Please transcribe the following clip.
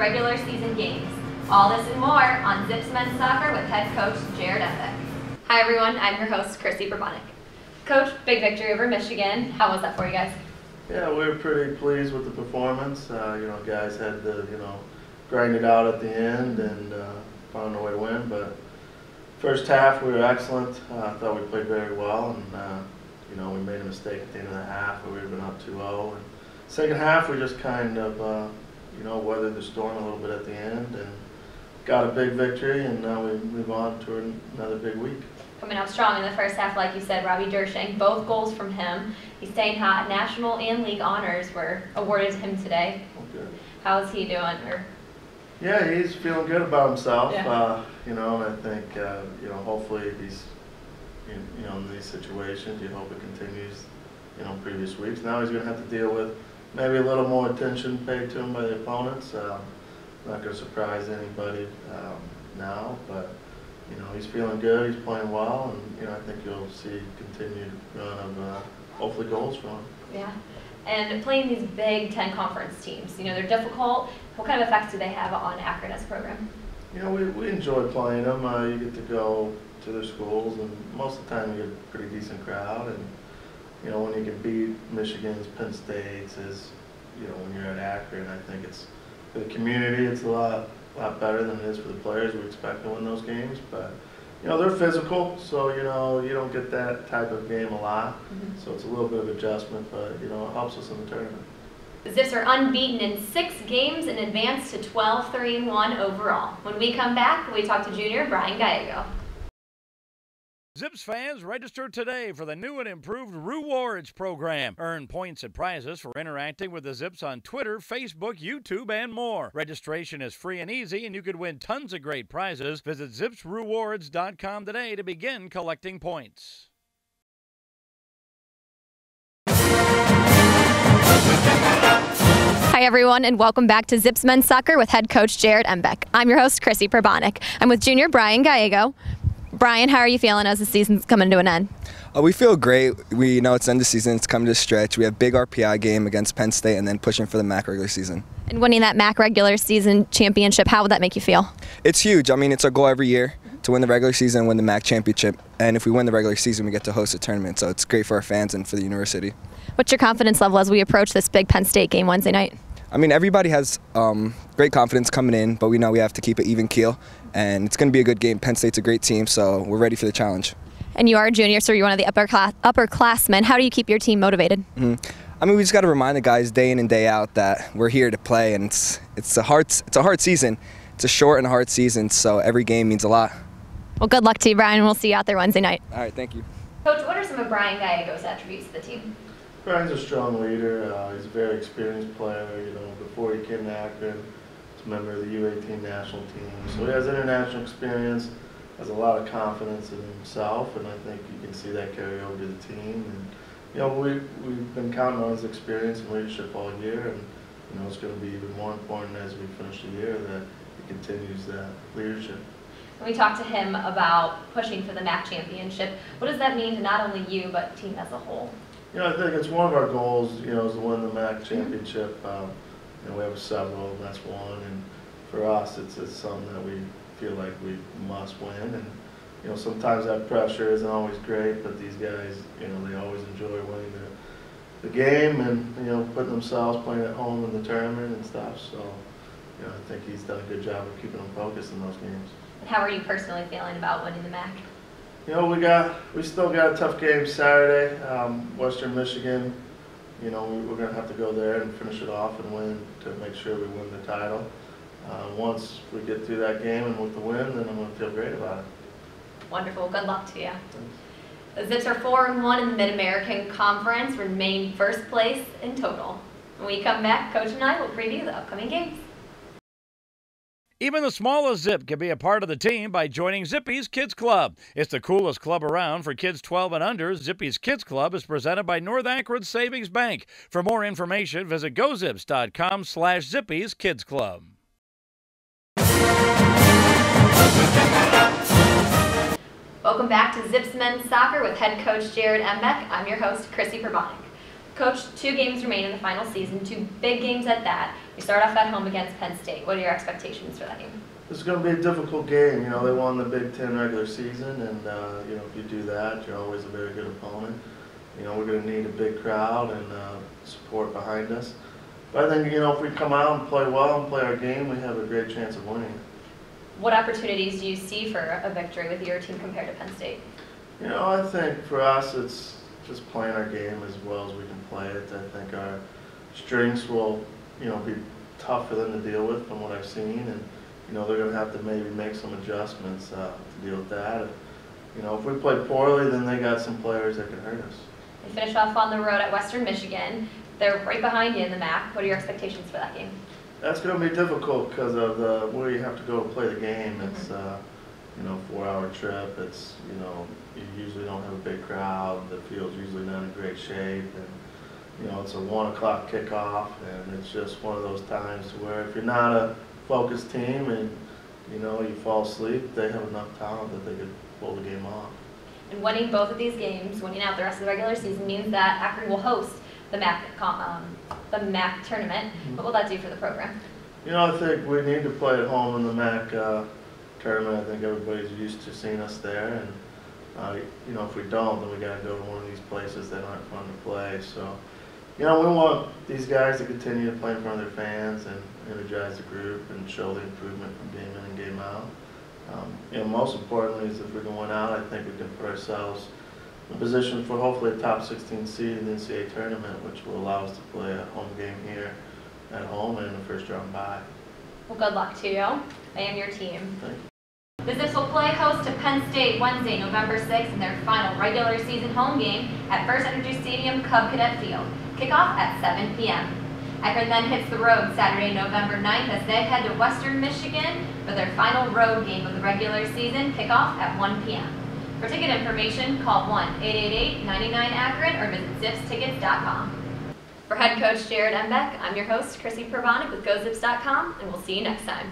regular season games. All this and more on Zips Men's Soccer with head coach Jared Embick. Hi everyone, I'm your host Chrissy Probonic. Coach, big victory over Michigan. How was that for you guys? Yeah, we were pretty pleased with the performance. Guys had to, grind it out at the end and found a way to win. But first half we were excellent. I thought we played very well, and we made a mistake at the end of the half where we had been up 2-0. And second half we just kind of, weathered the storm a little bit at the end and got a big victory, and now we move on to another big week. Coming out strong in the first half, like you said, Robbie Dershing, both goals from him. He's staying hot. National and league honors were awarded to him today. Okay. How is he doing? Yeah, he's feeling good about himself. Yeah. And I think, hopefully he's, in these situations, you hope it continues, previous weeks. Now he's going to have to deal with maybe a little more attention paid to him by the opponents. Not going to surprise anybody now, but he's feeling good. He's playing well, and I think you'll see continued run of hopefully goals from him. Yeah, and playing these Big Ten conference teams, they're difficult. What kind of effects do they have on Akron as a program? We enjoy playing them. You get to go to their schools, and most of the time you get a pretty decent crowd. And when you can beat Michigan's, Penn State's, when you're at Akron, I think it's for the community. It's a lot better than it is for the players. We expect to win those games, but they're physical, so you don't get that type of game a lot. So it's a little bit of adjustment, but it helps us in the tournament. The Zips are unbeaten in 6 games and advanced to 12-3-1 overall. When we come back, we talk to junior Brian Gallego. Zips fans, register today for the new and improved Rewards program. Earn points and prizes for interacting with the Zips on Twitter, Facebook, YouTube, and more. Registration is free and easy, and you could win tons of great prizes. Visit zipsrewards.com today to begin collecting points. Hi everyone, and welcome back to Zips Men's Soccer with head coach Jared Embick. I'm your host Chrissy Probonic. I'm with junior Brian Gallego. Brian, how are you feeling as the season's coming to an end? We feel great. We know it's the end of the season. It's coming to a stretch. We have a big RPI game against Penn State and then pushing for the MAC regular season. And winning that MAC regular season championship, how would that make you feel? It's huge. I mean, it's our goal every year to win the regular season and win the MAC championship. And if we win the regular season, we get to host a tournament. So it's great for our fans and for the university. What's your confidence level as we approach this big Penn State game Wednesday night? I mean, everybody has great confidence coming in, but we know we have to keep an even keel. And it's going to be a good game. Penn State's a great team, so we're ready for the challenge. And you are a junior, so you're one of the upperclassmen. How do you keep your team motivated? I mean, we just got to remind the guys day in and day out that we're here to play, and it's a hard season. It's a short and hard season, so every game means a lot. Well, good luck to you, Brian. We'll see you out there Wednesday night. All right, thank you. Coach, what are some of Brian Gallego's attributes to the team? Brian's a strong leader. He's a very experienced player. Before he came to Akron, he's a member of the U18 national team. So he has international experience, has a lot of confidence in himself, and I think you can see that carry over to the team. And we've been counting on his experience and leadership all year, and it's going to be even more important as we finish the year that he continues that leadership. When we talked to him about pushing for the MAC championship, what does that mean to not only you but the team as a whole? I think it's one of our goals, is to win the MAC championship. We have several, and that's one. And for us, it's something that we feel like we must win. And sometimes that pressure isn't always great, but these guys, they always enjoy winning the game and putting themselves playing at home in the tournament and stuff. So I think he's done a good job of keeping them focused in those games. And how are you personally feeling about winning the MAC? We still got a tough game Saturday, Western Michigan. We're going to have to go there and finish it off and win to make sure we win the title. Once we get through that game and with the win, then I'm going to feel great about it. Wonderful. Good luck to you. Thanks. The Zips are 4-1 in the Mid-American Conference, remain first place in total. When we come back, Coach and I will preview the upcoming games. Even the smallest Zip can be a part of the team by joining Zippy's Kids Club. It's the coolest club around for kids 12 and under. Zippy's Kids Club is presented by North Akron Savings Bank. For more information, visit gozips.com/Zippy's Kids Club. Welcome back to Zips Men's Soccer with head coach Jared Embick. I'm your host, Chrissy Probonic. Coach, 2 games remain in the final season, 2 big games at that. We start off at home against Penn State. What are your expectations for that game? It's going to be a difficult game. You know, they won the Big Ten regular season, and you know, if you do that, you're always a very good opponent. You know, we're going to need a big crowd and support behind us. But I think, you know, if we come out and play well and play our game, we have a great chance of winning. What opportunities do you see for a victory with your team compared to Penn State? You know, I think for us, it's just playing our game as well as we can play it. I think our strengths will, you know, be tough for them to deal with from what I've seen, and you know, they're going to have to maybe make some adjustments to deal with that. You know, if we play poorly, then they got some players that can hurt us. They finish off on the road at Western Michigan. They're right behind you in the MAC. What are your expectations for that game? That's going to be difficult because of where you have to go to play the game. It's you know, 4-hour trip. It's, you know, you usually don't have a big crowd. The field's usually not in great shape, and you know, it's a 1 o'clock kickoff, and it's just one of those times where if you're not a focused team and you know, you fall asleep, they have enough talent that they could pull the game off. And winning both of these games, winning out the rest of the regular season, means that Akron will host the MAC tournament. What will that do for the program? You know, I think we need to play at home in the MAC tournament. I think everybody's used to seeing us there, and you know, if we don't, then we got to go to one of these places that aren't fun to play. So, you know, we want these guys to continue to play in front of their fans and energize the group and show the improvement from game in and game out. You know, most importantly is if we can win out, I think we can put ourselves in position for hopefully a top 16 seed in the NCAA tournament, which will allow us to play a home game here at home and in the first round bye. Well, good luck to you. I am your team. Thank you. The Zips will play host to Penn State Wednesday, November 6th in their final regular season home game at First Energy Stadium, Cub Cadet Field. Kickoff at 7 p.m. Akron then hits the road Saturday, November 9th as they head to Western Michigan for their final road game of the regular season. Kickoff at 1 p.m. For ticket information, call 1-888-99-AKRON or visit zipstickets.com. For Head Coach Jared Embick, I'm your host, Chrissy Perbonik with GoZips.com, and we'll see you next time.